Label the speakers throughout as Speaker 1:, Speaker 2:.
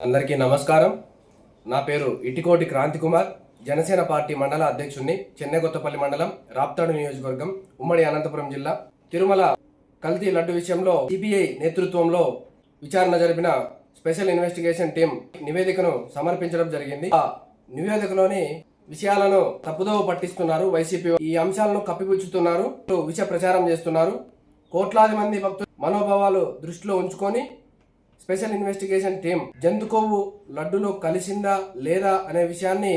Speaker 1: అందరికీ నమస్కారం. నా పేరు ఇటికోటి క్రాంతి కుమార్, జనసేన పార్టీ మండల అధ్యక్షుడిని, చెన్నైకొత్తపల్లి మండలం, రాప్తాడు నియోజకవర్గం, ఉమ్మడి అనంతపురం జిల్లా. తిరుమల కల్తీ లడ్డు విషయంలో సిబిఐ నేతృత్వంలో విచారణ జరిపిన స్పెషల్ ఇన్వెస్టిగేషన్ టీం నివేదికను సమర్పించడం జరిగింది. ఆ నివేదికలోని విషయాలను తప్పుదోవ పట్టిస్తున్నారు వైసీపీ. ఈ అంశాలను కప్పిపుచ్చుతున్నారు, విష ప్రచారం చేస్తున్నారు. కోట్లాది మంది భక్తుల మనోభావాలు దృష్టిలో ఉంచుకొని స్పెషల్ ఇన్వెస్టిగేషన్ టీం జంతు కొవ్వు లడ్డులో కలిసిందా లేదా అనే విషయాన్ని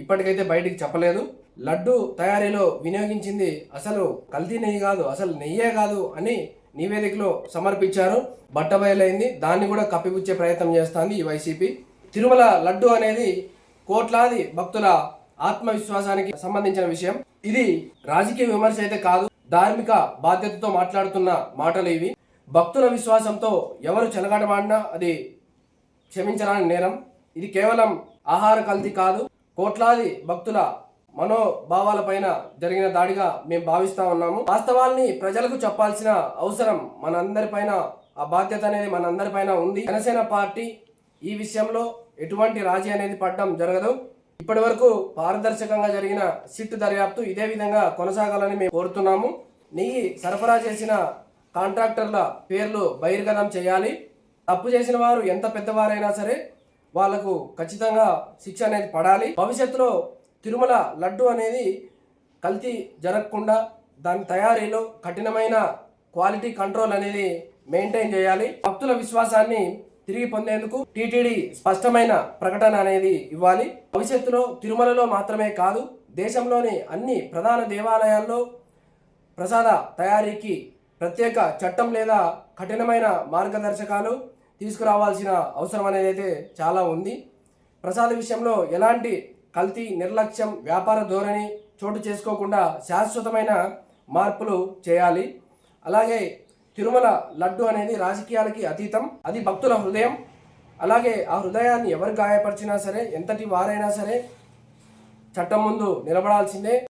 Speaker 1: ఇప్పటికైతే బయటికి చెప్పలేదు. లడ్డు తయారీలో వినియోగించింది అసలు కల్తీ నెయ్యి కాదు, అసలు నెయ్యే కాదు అని నివేదికలో సమర్పించారు. బట్టబయలైంది. దాన్ని కూడా కప్పిపుచ్చే ప్రయత్నం చేస్తుంది ఈ వైసీపీ. తిరుమల లడ్డు అనేది కోట్లాది భక్తుల ఆత్మవిశ్వాసానికి సంబంధించిన విషయం. ఇది రాజకీయ విమర్శ అయితే కాదు, ధార్మిక బాధ్యతతో మాట్లాడుతున్న మాటలు ఇవి. భక్తుల విశ్వాసంతో ఎవరు చెలగాటమాడినా అది క్షమించరాని నేరం. ఇది కేవలం ఆహార కల్తీ కాదు, కోట్లాది భక్తుల మనోభావాలపైన జరిగిన దాడిగా మేము భావిస్తా ఉన్నాము. వాస్తవాల్ని ప్రజలకు చెప్పాల్సిన అవసరం మనందరిపైన, ఆ బాధ్యత అనేది మనందరిపైన ఉంది. జనసేన పార్టీ ఈ విషయంలో ఎటువంటి రాజీ అనేది పడడం జరగదు. ఇప్పటి వరకు పారదర్శకంగా జరిగిన సిట్ దర్యాప్తు ఇదే విధంగా కొనసాగాలని మేము కోరుతున్నాము. నెయ్యి సరఫరా చేసిన కాంట్రాక్టర్ల పేర్లు బహిర్గతం చేయాలి. తప్పు చేసిన వారు ఎంత పెద్దవారైనా సరే వాళ్లకు ఖచ్చితంగా శిక్ష అనేది పడాలి. భవిష్యత్తులో తిరుమల లడ్డు అనేది కల్తీ జరగకుండా దాని తయారీలో కఠినమైన క్వాలిటీ కంట్రోల్ అనేది మెయింటైన్ చేయాలి. భక్తుల విశ్వాసాన్ని తిరిగి పొందేందుకు టీటీడీ స్పష్టమైన ప్రకటన అనేది ఇవ్వాలి. భవిష్యత్తులో తిరుమలలో మాత్రమే కాదు, దేశంలోని అన్ని ప్రధాన దేవాలయాల్లో ప్రసాద తయారీకి ప్రత్యేక చట్టం లేదా కఠినమైన మార్గదర్శకాలు తీసుకురావాల్సిన అవసరం అనేది అయితే చాలా ఉంది. ప్రసాద విషయంలో ఎలాంటి కల్తీ, నిర్లక్ష్యం, వ్యాపార ధోరణి చోటు చేసుకోకుండా శాశ్వతమైన మార్పులు చేయాలి. అలాగే తిరుమల లడ్డు అనేది రాజకీయాలకి అతీతం. అది భక్తుల హృదయం. అలాగే ఆ హృదయాన్ని ఎవరు గాయపరిచినా సరే, ఎంతటి వారైనా సరే చట్టం ముందు నిలబడాల్సిందే.